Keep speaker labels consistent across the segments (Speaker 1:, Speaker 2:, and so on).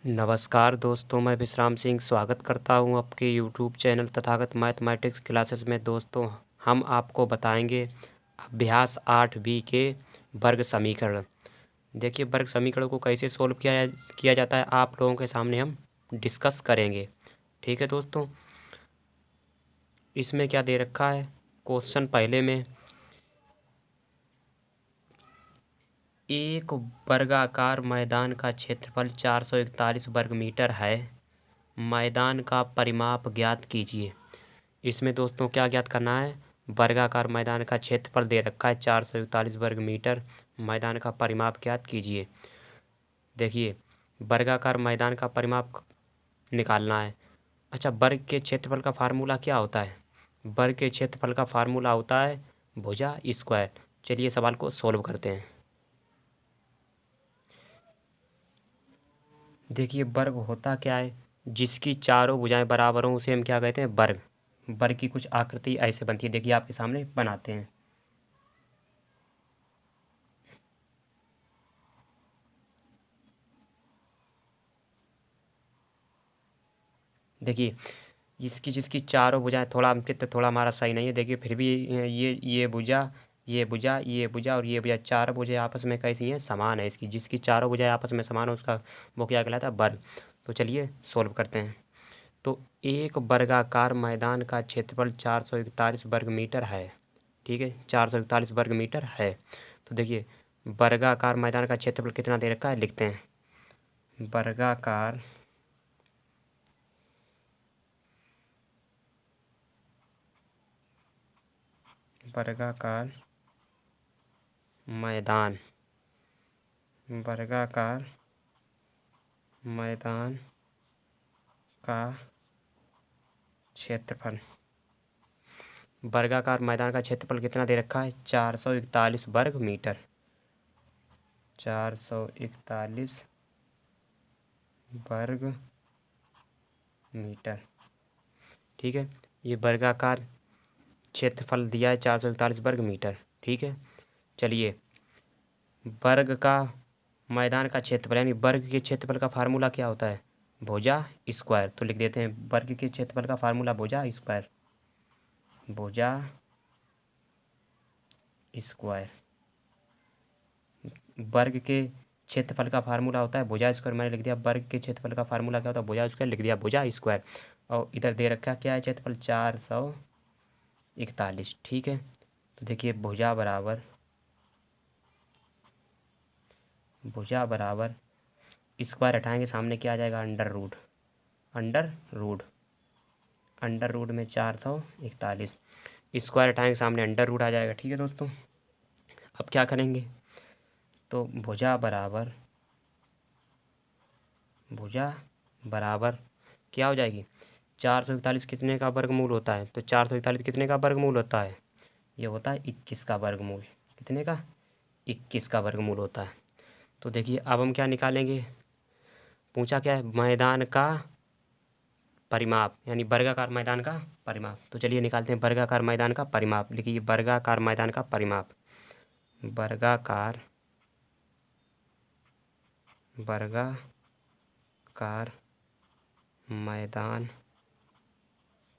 Speaker 1: नमस्कार दोस्तों, मैं विश्राम सिंह स्वागत करता हूं आपके YouTube channel Tathagat mathematics classes में। दोस्तों, हम आपको बताएंगे अभ्यास 8B के वर्ग समीकरण। देखिए, वर्ग समीकरण को कैसे सोल्व किया जाता है आप लोगों के सामने हम डिस्कस करेंगे। ठीक है दोस्तों, इसमें क्या दे रखा है क्वेश्चन पहले में, एक वर्गाकार मैदान का क्षेत्रफल 441 वर्ग मीटर है, मैदान का परिमाप ज्ञात कीजिए। इसमें दोस्तों क्या ज्ञात करना है, वर्गाकार मैदान का क्षेत्रफल दे रखा है 441 वर्ग मीटर, मैदान का परिमाप ज्ञात कीजिए। देखिए, वर्गाकार मैदान का परिमाप निकालना है। अच्छा, वर्ग के क्षेत्रफल का फार्मूला क्या होता है? वर्ग के क्षेत्रफल का फार्मूला होता है भुजा स्क्वायर। चलिए सवाल को सोल्व करते हैं। देखिए, वर्ग होता क्या है, जिसकी चारों भुजाएं बराबर हों उसे हम क्या कहते हैं, वर्ग। वर्ग की कुछ आकृति ऐसे बनती है, देखिए आपके सामने बनाते हैं। देखिए, जिसकी जिसकी चारों भुजाएं, थोड़ा चित्र थोड़ा हमारा सही नहीं है, देखिए फिर भी ये भुजा, ये भुजा, ये भुजा और ये भुजा, चार भुजाएं आपस में कैसी हैं, समान है। इसकी जिसकी चारों भुजाएं आपस में समान है उसका वो क्या कहलाता है, वर्ग। तो चलिए सोल्व करते हैं। तो एक वर्गाकार मैदान का क्षेत्रफल 441 वर्ग मीटर है। ठीक है, 441 वर्ग मीटर है। तो देखिए, वर्गाकार मैदान का क्षेत्रफल कितना दे रखा है, लिखते हैं। वर्गाकार वर्गाकार मैदान वर्गाकार मैदान का क्षेत्रफल, वर्गाकार मैदान का क्षेत्रफल कितना दे रखा है, 441 वर्ग मीटर। 441 वर्ग मीटर। ठीक है, ये वर्गाकार क्षेत्रफल दिया है 441 वर्ग मीटर। ठीक है, चलिए, वर्ग का मैदान का क्षेत्रफल यानी वर्ग के क्षेत्रफल का फार्मूला क्या होता है, भुजा स्क्वायर। तो लिख देते हैं, वर्ग के क्षेत्रफल का फार्मूला भुजा स्क्वायर। भुजा स्क्वायर वर्ग के क्षेत्रफल का फार्मूला होता है भुजा स्क्वायर। मैंने लिख दिया, वर्ग के क्षेत्रफल का फार्मूला क्या होता है, भुजा स्क्वायर, लिख दिया भुजा स्क्वायर। और इधर दे रखा क्या है, क्षेत्रफल 441। ठीक है, तो देखिए भुजा बराबर स्क्वायर हटाएंगे, सामने क्या आ जाएगा, under root. Under root under root में 441 स्क्वायर हटाएंगे, सामने अंडर रूट आ जाएगा। ठीक है दोस्तों, अब क्या करेंगे, तो भुजा बराबर क्या हो जाएगी, 441 कितने का वर्गमूल होता है, तो 441 कितने का वर्गमूल होता है, ये होता है 21 का वर्गमूल। कितने का, 21 का वर्गमूल होता है। तो देखिए, अब हम क्या निकालेंगे, पूछा क्या है, मैदान का परिमाप यानी वर्गाकार मैदान का परिमाप। तो चलिए निकालते हैं वर्गाकार मैदान का परिमाप। लिखिए, वर्गाकार मैदान का परिमाप। वर्गाकार मैदान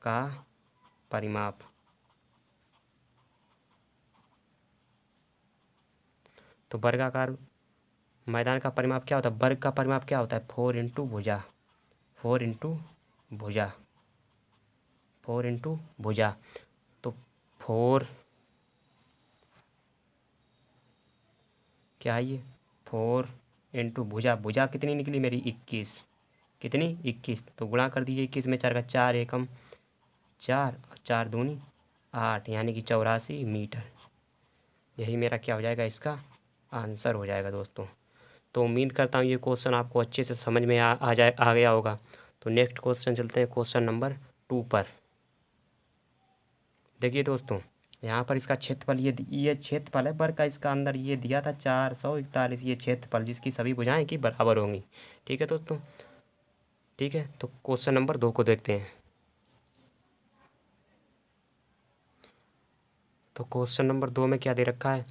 Speaker 1: का परिमाप। तो वर्गाकार मैदान का परिमाप क्या होता है, वर्ग का परिमाप क्या होता है, 4 इंटू भुजा। 4 इंटू भुजा 4 इंटू भुजा। तो 4 क्या है ये, 4 इंटू भुजा। भुजा कितनी निकली मेरी, 21। कितनी, 21। तो गुणा कर दीजिए, 21 में 4 का 4 एकम 4 और 4 दूनी 8, यानी कि 84 मीटर। यही मेरा क्या हो जाएगा, इसका आंसर हो जाएगा दोस्तों। तो उम्मीद करता हूँ ये क्वेश्चन आपको अच्छे से समझ में आ गया होगा। तो नेक्स्ट क्वेश्चन चलते हैं, क्वेश्चन नंबर 2 पर। देखिए दोस्तों, यहाँ पर इसका क्षेत्रफल, ये क्षेत्रफल है वर्ग का, इसका अंदर ये दिया था 441, ये क्षेत्रफल जिसकी सभी भुजाएं की बराबर होंगी। ठीक है दोस्तों, ठीक है, तो क्वेश्चन नंबर 2 को देखते हैं। तो क्वेश्चन नंबर 2 में क्या दे रखा है,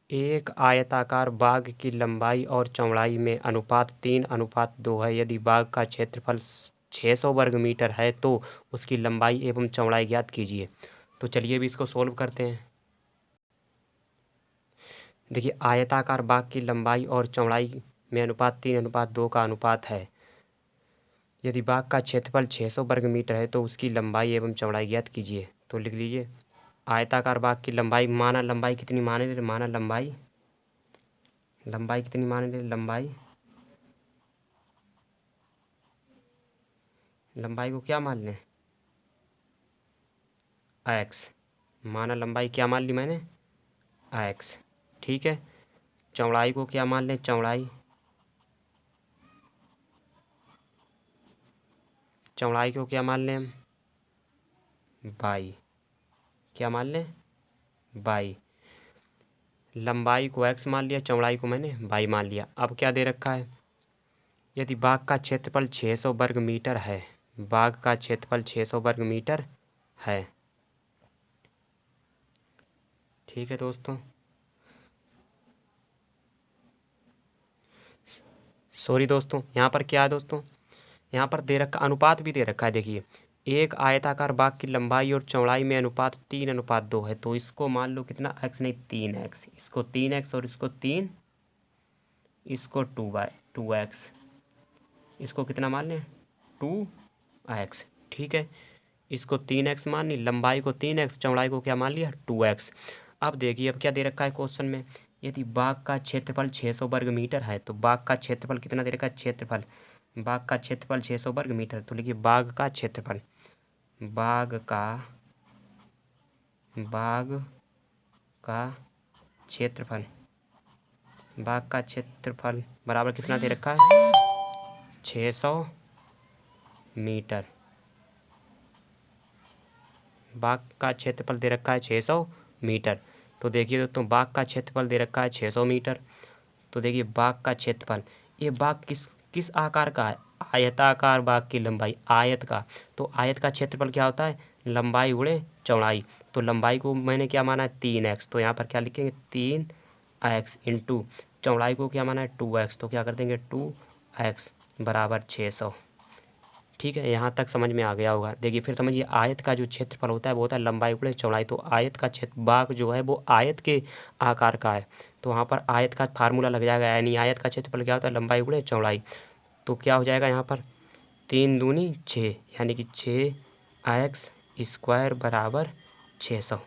Speaker 1: एक आयताकार बाग की लंबाई और चौड़ाई में अनुपात 3:2 है। यदि बाग का क्षेत्रफल 600 वर्ग मीटर है तो उसकी लंबाई एवं चौड़ाई ज्ञात कीजिए। तो चलिए अभी इसको सोल्व करते हैं। देखिए, आयताकार बाग की लंबाई और चौड़ाई में अनुपात 3:2 का अनुपात है। यदि बाग का क्षेत्रफल 600 वर्ग मीटर है तो उसकी लंबाई एवं चौड़ाई ज्ञात कीजिए। तो लिख लीजिए, आयताकार बाग की लंबाई, माना लंबाई कितनी माने, माना लंबाई कितनी माने, लंबाई को क्या मान लें, x। माना लंबाई क्या मान ली मैंने, x। ठीक है। चौड़ाई को क्या मान लें, चौड़ाई को क्या मान लें हम, y। क्या मान लें, y। लंबाई को x मान लिया, चौड़ाई को मैंने y मान लिया। अब क्या दे रखा है, यदि बाग का क्षेत्रफल 600 वर्ग मीटर है, बाग का क्षेत्रफल 600 वर्ग मीटर है। ठीक है दोस्तों, सॉरी दोस्तों, यहाँ पर क्या है दोस्तों, यहाँ पर दे रखा, अनुपात भी दे रखा है। देखिए, एक आयताकार बाग की लंबाई और चौड़ाई में अनुपात 3:2 है। तो इसको मान लो कितना, x नहीं 3x, इसको 3x और इसको 3, इसको 2x, इसको कितना मान लें, 2x। ठीक है, इसको 3x मान ली, लंबाई को 3x, चौड़ाई को क्या मान लिया, 2x। अब देखिए, अब क्या दे रखा है क्वेश्चन में, यदि बाग का क्षेत्रफल 600 वर्ग मीटर है तो बाग का क्षेत्रफल कितना दे रखा है, क्षेत्रफल, बाग का क्षेत्रफल 600 वर्ग मीटर। तो लिखिए, बाग का क्षेत्रफल, बाग का क्षेत्रफल, बाग का क्षेत्रफल बराबर कितना दे रखा है, 600 मीटर। बाग का क्षेत्रफल दे रखा है 600 मीटर। तो देखिए दोस्तों, बाग का क्षेत्रफल दे रखा है 600 मीटर। तो देखिए, बाग का क्षेत्रफल, ये बाग किस आकार का है, आयताकार बाग की लंबाई, आयत का। तो आयत का क्षेत्रफल क्या होता है, लंबाई गुणे चौड़ाई। तो लंबाई को मैंने क्या माना है, 3x। तो यहाँ पर क्या लिखेंगे, 3x इंटू चौड़ाई को क्या माना है, 2x। तो क्या कर देंगे, 2x बराबर 600। ठीक है, यहाँ तक समझ में आ गया होगा। देखिए फिर समझिए, आयत का जो क्षेत्रफल होता है वो होता है लंबाई गुणे चौड़ाई। तो आयत का क्षेत्र, बाग जो है वो आयत के आकार का है, तो वहाँ पर आयत का फार्मूला लग जाएगा, यानी आयत का क्षेत्रफल क्या होता है, लंबाई गुणे चौड़ाई। तो क्या हो जाएगा यहाँ पर, 3 दूनी 6, यानी कि 6x स्क्वायर बराबर 600।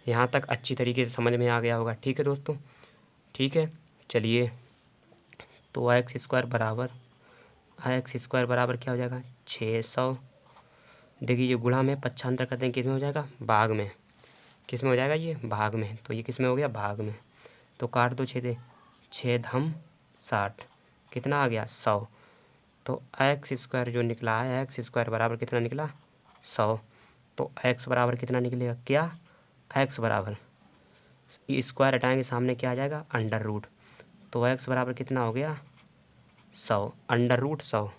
Speaker 1: यहाँ तक अच्छी तरीके से समझ में आ गया होगा। ठीक है दोस्तों, ठीक है, चलिए। तो एक्स स्क्वायर बराबर क्या हो जाएगा, 600। देखिए, ये गुणा में पक्षांतर करते हैं, किस में हो जाएगा, भाग में। किस में हो जाएगा, ये भाग में। तो ये किस में हो गया, भाग में। तो काट दो 6 दे, 6 धम 60, कितना आ गया, 100। तो एक्स स्क्वायर जो निकला है, एक्स स्क्वायर बराबर कितना निकला, 100। तो एक्स बराबर कितना निकलेगा, क्या, एक्स बराबर, स्क्वायर हटाएंगे, सामने क्या आ जाएगा, अंडर रूट। तो एक्स बराबर कितना हो गया, 100, अंडर रूट 100।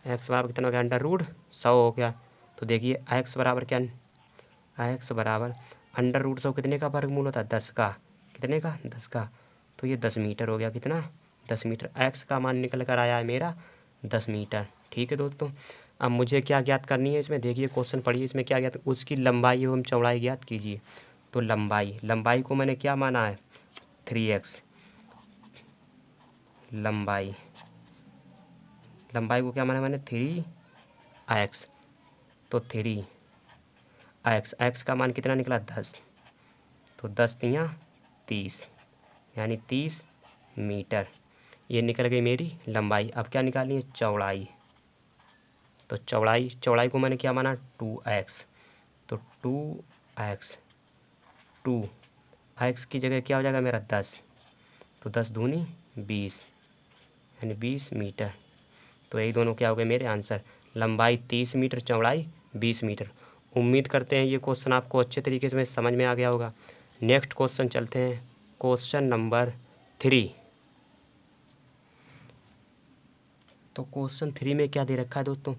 Speaker 1: एक्स बराबर कितना हो गया, अंडर रूट 100 हो गया। तो देखिए, एक्स बराबर क्या, एक्स बराबर अंडर रूट 100 कितने का वर्गमूल होता है, 10 का। कितने का, 10 का। तो ये 10 मीटर हो गया, कितना, 10 मीटर। एक्स का मान निकल कर आया है मेरा 10 मीटर। ठीक है दोस्तों, अब मुझे क्या ज्ञात करनी है इसमें, देखिए क्वेश्चन पढ़िए, इसमें क्या ज्ञात, उसकी लंबाई एवं चौड़ाई ज्ञात कीजिए। तो लंबाई को मैंने क्या माना है, 3x। लंबाई को क्या माना मैंने, 3x। तो 3x, एक्स का मान कितना निकला, 10। तो 10 तियाँ 30, यानी 30 मीटर। ये निकल गई मेरी लंबाई। अब क्या निकालनी है, चौड़ाई। तो चौड़ाई को मैंने क्या माना, 2x। तो 2x, 2x की जगह क्या हो जाएगा मेरा, 10। तो 10 दूनी 20, यानी 20 मीटर। तो यही दोनों क्या हो गए मेरे आंसर, लंबाई 30 मीटर, चौड़ाई 20 मीटर। उम्मीद करते हैं ये क्वेश्चन आपको अच्छे तरीके से समझ में आ गया होगा। नेक्स्ट क्वेश्चन चलते हैं, क्वेश्चन नंबर 3। तो क्वेश्चन 3 में क्या दे रखा है दोस्तों,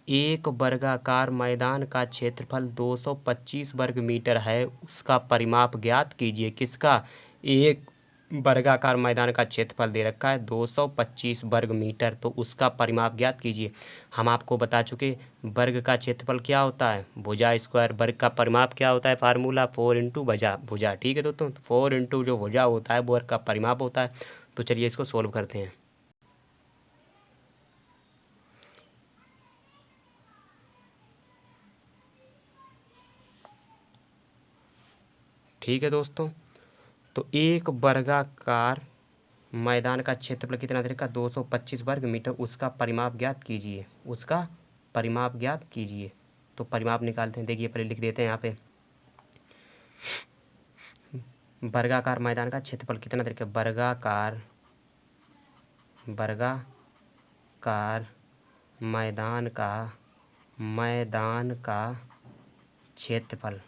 Speaker 1: एक वर्गाकार मैदान का क्षेत्रफल 225 वर्ग मीटर है, उसका परिमाप ज्ञात कीजिए। किसका, एक वर्गाकार मैदान का क्षेत्रफल दे रखा है 225 वर्ग मीटर, तो उसका परिमाप ज्ञात कीजिए। हम आपको बता चुके वर्ग का क्षेत्रफल क्या होता है, भुजा स्क्वायर। वर्ग का परिमाप क्या होता है, फार्मूला 4 इंटू भुजा। ठीक है दोस्तों, 4 इंटू जो भुजा होता है वो वर्ग का परिमाप होता है। तो चलिए इसको सोल्व करते हैं। ठीक है दोस्तों, तो एक वर्गाकार मैदान का क्षेत्रफल कितना दे रखा, 225 वर्ग मीटर, उसका परिमाप ज्ञात कीजिए। उसका परिमाप ज्ञात कीजिए। तो परिमाप निकालते हैं। देखिए पहले लिख देते हैं यहाँ पे, वर्गाकार मैदान का क्षेत्रफल कितना दे रखा, वर्गाकार मैदान का क्षेत्रफल।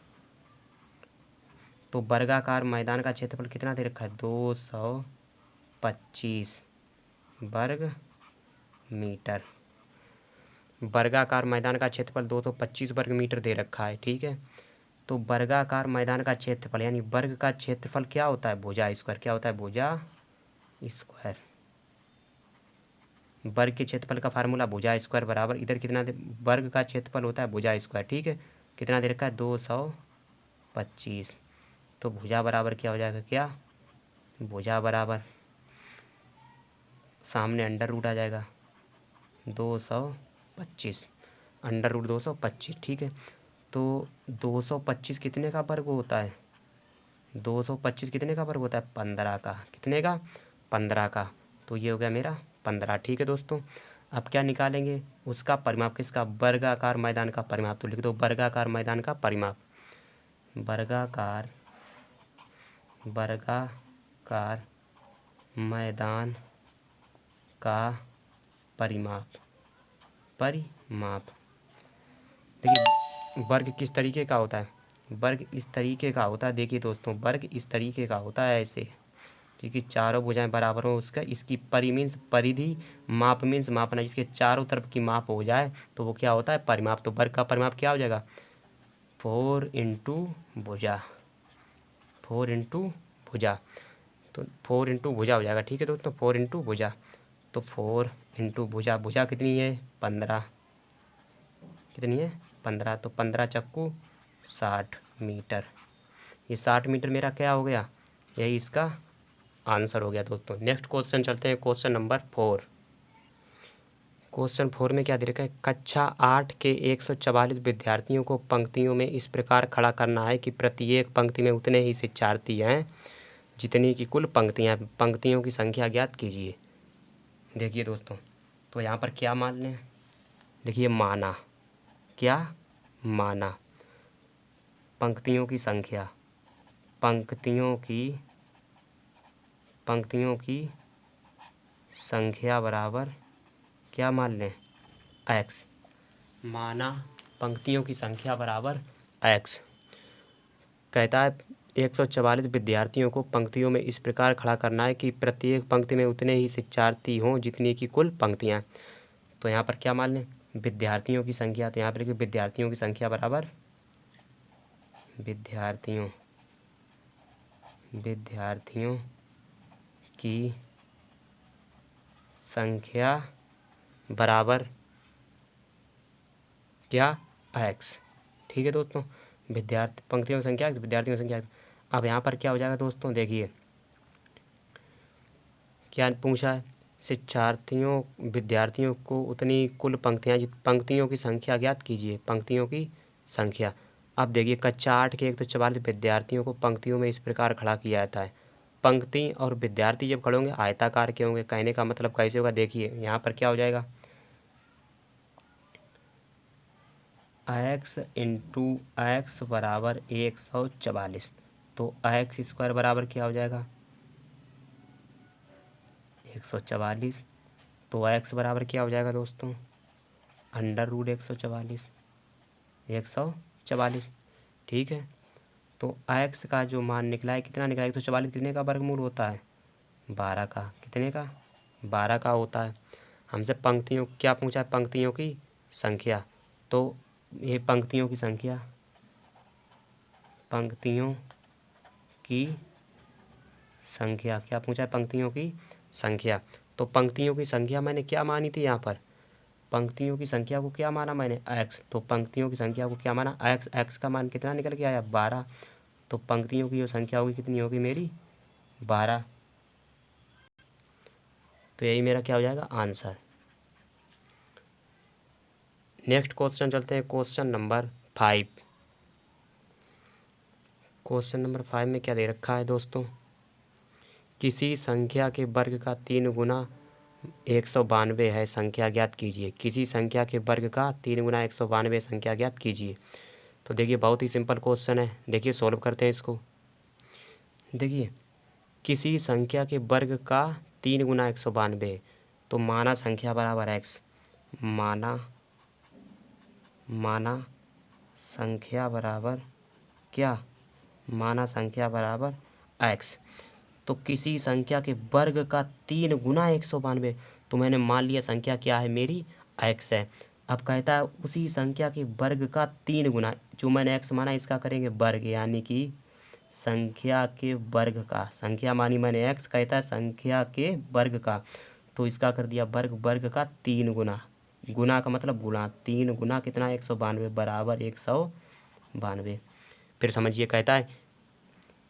Speaker 1: तो वर्गाकार मैदान का क्षेत्रफल कितना दे रखा है, 225 वर्ग मीटर। वर्गाकार मैदान का क्षेत्रफल 225 वर्ग मीटर दे रखा है। ठीक है, तो वर्गाकार मैदान का क्षेत्रफल यानी वर्ग का क्षेत्रफल क्या होता है, भुजा स्क्वायर। क्या होता है, भुजा स्क्वायर। वर्ग के क्षेत्रफल का फार्मूला भुजा स्क्वायर बराबर, इधर कितना वर्ग का क्षेत्रफल होता है भुजा स्क्वायर। ठीक है, कितना दे रखा है, 225। तो भुजा बराबर क्या हो जाएगा, क्या भुजा बराबर सामने अंडर रूट आ जाएगा, 225 अंडर रूट 225। ठीक है, तो 225 कितने का वर्ग होता है, 225 कितने का वर्ग होता है, 15 का। कितने का, 15 का। तो ये हो गया मेरा 15। ठीक है दोस्तों, अब क्या निकालेंगे, उसका परिमाप। किसका, वर्गाकार मैदान का परिमाप। तो लिख दो वर्गाकार मैदान का परिमाप। वर्गाकार मैदान का परिमाप। देखिए वर्ग किस तरीके का होता है, वर्ग इस तरीके का होता है। देखिए दोस्तों, वर्ग इस तरीके का होता है ऐसे, क्योंकि चारों भुजाएं बराबर हो उसका, इसकी परि मीन्स परिधि, माप मीन्स मापना, जिसके चारों तरफ की माप हो जाए तो वो क्या होता है, परिमाप। तो वर्ग का परिमाप क्या हो जाएगा, 4 इंटू भुजा, 4 इंटू भुजा। तो 4 इंटू भुजा हो जाएगा। ठीक है दोस्तों, 4 इंटू भुजा। तो 4 इंटू भुजा, भुजा कितनी है, 15। कितनी है, 15। तो 15 चक्कू 60 मीटर। ये 60 मीटर मेरा क्या हो गया, यही इसका आंसर हो गया दोस्तों। नेक्स्ट क्वेश्चन चलते हैं, क्वेश्चन नंबर 4। क्वेश्चन 4 में क्या दे रखा है, कक्षा 8 के 144 विद्यार्थियों को पंक्तियों में इस प्रकार खड़ा करना है कि प्रत्येक पंक्ति में उतने ही शिक्षार्थी हैं जितनी की कुल पंक्तियां। पंक्तियों की संख्या ज्ञात कीजिए। देखिए दोस्तों, तो यहाँ पर क्या मान लें, देखिए माना, क्या माना, पंक्तियों की संख्या, पंक्तियों की संख्या बराबर क्या मान लें, x। माना पंक्तियों की संख्या बराबर x। कहता है 144 विद्यार्थियों को पंक्तियों में इस प्रकार खड़ा करना है कि प्रत्येक पंक्ति में उतने ही शिक्षार्थी हों जितनी की कुल पंक्तियाँ। तो यहाँ पर क्या मान लें, विद्यार्थियों की संख्या। तो यहाँ पर देखिए विद्यार्थियों की संख्या बराबर विद्यार्थियों की संख्या बराबर क्या, x। ठीक है दोस्तों, विद्यार्थी पंक्तियों की संख्या, विद्यार्थियों की संख्या। अब यहाँ पर क्या हो जाएगा दोस्तों, देखिए क्या पूछा है, विद्यार्थियों को उतनी कुल पंक्तियों की संख्या ज्ञात कीजिए, पंक्तियों की संख्या। अब देखिए कक्षा 8 के 144 विद्यार्थियों को पंक्तियों में इस प्रकार खड़ा किया जाता है। पंक्ति और विद्यार्थी जब खड़े होंगे आयताकार के होंगे। कहने का मतलब कैसे होगा, देखिए यहाँ पर क्या हो जाएगा, x इंटू एक्स बराबर 144। तो x स्क्वायर बराबर क्या हो जाएगा, 144। तो x बराबर क्या हो जाएगा दोस्तों, अंडर रूट 144। ठीक है, तो x का जो मान निकला है कितना निकला है, 144 कितने का वर्गमूल होता है, 12 का। कितने का, 12 का होता है। हमसे पंक्तियों क्या पूछा है, पंक्तियों की संख्या। तो ये पंक्तियों की संख्या, पंक्तियों की संख्या। क्या पूछा है? पंक्तियों की संख्या। तो पंक्तियों की संख्या मैंने क्या मानी थी यहाँ पर? पंक्तियों की संख्या को क्या माना मैंने? एक्स। तो पंक्तियों की संख्या को क्या माना? एक्स। एक्स का मान कितना निकल के आया? 12। तो पंक्तियों की जो संख्या होगी कितनी होगी मेरी? 12। तो यही मेरा क्या हो जाएगा? आंसर। नेक्स्ट क्वेश्चन चलते हैं, क्वेश्चन नंबर 5। क्वेश्चन नंबर 5 में क्या दे रखा है दोस्तों? किसी संख्या के वर्ग का 3 गुना 192 है, संख्या ज्ञात कीजिए। किसी संख्या के वर्ग का 3 गुना 192 संख्या ज्ञात कीजिए। तो देखिए बहुत ही सिंपल क्वेश्चन है। देखिए सॉल्व करते हैं इसको। देखिए किसी संख्या के वर्ग का 3 गुना 192, तो माना संख्या बराबर एक्स। माना संख्या बराबर क्या? माना संख्या बराबर एक्स। तो किसी संख्या के वर्ग का 3 गुना 192, तो मैंने मान लिया संख्या क्या है मेरी? एक्स है। अब कहता है उसी संख्या के वर्ग का 3 गुना, जो मैंने एक्स माना इसका करेंगे वर्ग, यानी कि संख्या के वर्ग का। संख्या मानी मैंने एक्स, कहता है संख्या के वर्ग का, तो इसका कर दिया वर्ग। वर्ग का 3 गुना, गुना का मतलब गुणा, 3 गुना कितना? 192 बराबर 192। फिर समझिए कहता है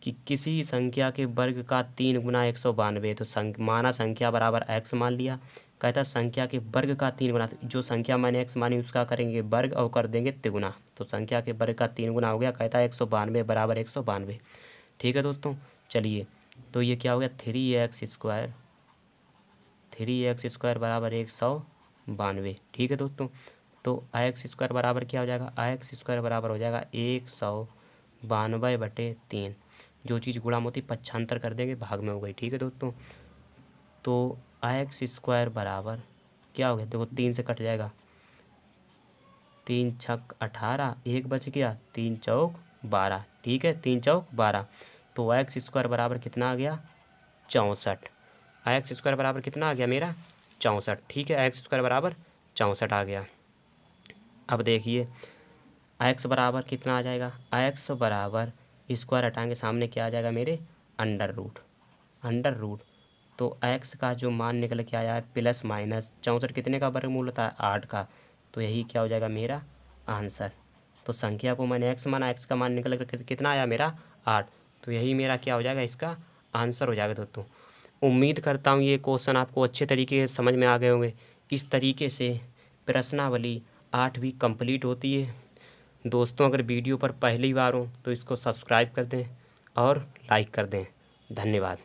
Speaker 1: कि किसी संख्या के वर्ग का 3 गुना 192, तो माना संख्या बराबर एक्स मान लिया। कहता है संख्या के वर्ग का 3 गुना, जो संख्या मैंने एक्स मानी उसका करेंगे वर्ग और कर देंगे तिगुना। तो संख्या के वर्ग का 3 गुना हो गया, कहता है 192 बराबर 192। ठीक है दोस्तों, चलिए तो ये क्या हो गया? 3x² 3x² बराबर 192। ठीक है दोस्तों, तो x² बराबर क्या हो जाएगा? x² बराबर हो जाएगा 192/3। जो चीज़ गुणा में होती पक्षांतर कर देंगे, भाग में हो गई। ठीक है दोस्तों, तो x² बराबर क्या हो गया? देखो 3 से कट जाएगा, 3 छक 18, 1 बच गया, 3 चौक 12। ठीक है, 3 चौक 12। तो x² बराबर कितना आ गया? 64। x² बराबर कितना आ गया मेरा? 64। ठीक है, x² बराबर 64 आ गया। अब देखिए x बराबर कितना आ जाएगा? x बराबर स्क्वायर हटाएंगे, सामने क्या आ जाएगा मेरे? Under root. तो x का जो मान निकल के आया है प्लस माइनस 64 कितने का वर्गमूल होता है? 8 का। तो यही क्या हो जाएगा मेरा आंसर। तो संख्या को मैंने x माना, x का मान निकल कर कितना आया मेरा? 8। तो यही मेरा क्या हो जाएगा? इसका आंसर हो जाएगा दोस्तों। उम्मीद करता हूँ ये क्वेश्चन आपको अच्छे तरीके से समझ में आ गए होंगे। इस तरीके से प्रश्नावली 8वीं कंप्लीट होती है। दोस्तों अगर वीडियो पर पहली बार हो तो इसको सब्सक्राइब कर दें और लाइक कर दें। धन्यवाद।